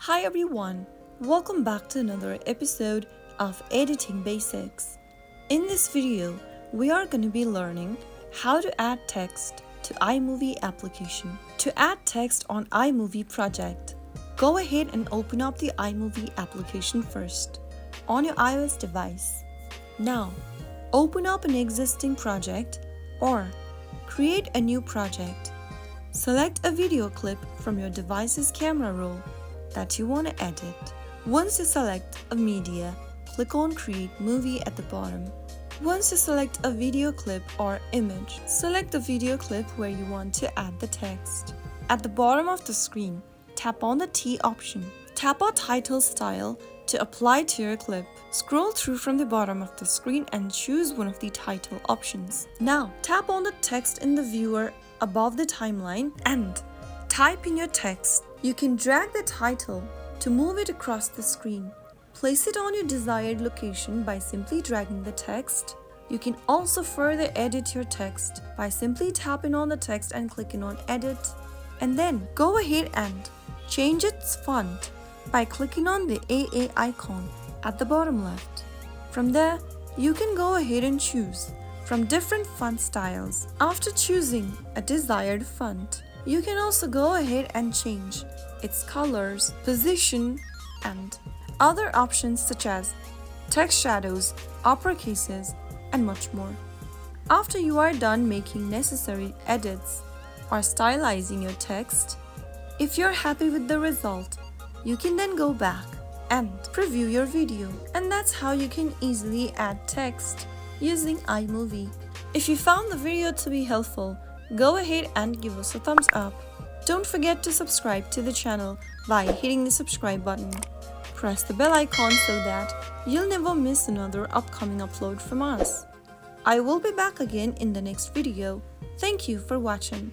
Hi everyone, welcome back to another episode of Editing Basics. In this video, we are going to be learning how to add text to iMovie application. To add text on iMovie project, go ahead and open up the iMovie application first on your iOS device. Now, open up an existing project or create a new project. Select a video clip from your device's camera roll that you want to edit. Once you select a media, click on Create Movie at the bottom. Once you select a video clip or image, select the video clip where you want to add the text. At the bottom of the screen, tap on the T option. Tap on Title Style to apply to your clip. Scroll through from the bottom of the screen and choose one of the title options. Now, tap on the text in the viewer above the timeline and type in your text. You can drag the title to move it across the screen. Place it on your desired location by simply dragging the text. You can also further edit your text by simply tapping on the text and clicking on Edit. And then go ahead and change its font by clicking on the AA icon at the bottom left. From there, you can go ahead and choose from different font styles. After choosing a desired font, you can also go ahead and change its colors, position, and other options such as text shadows, uppercases, and much more. After you are done making necessary edits or stylizing your text, if you're happy with the result, you can then go back and preview your video. And that's how you can easily add text using iMovie. If you found the video to be helpful, go ahead and give us a thumbs up. Don't forget to subscribe to the channel by hitting the subscribe button. Press the bell icon so that you'll never miss another upcoming upload from us. I will be back again in the next video. Thank you for watching.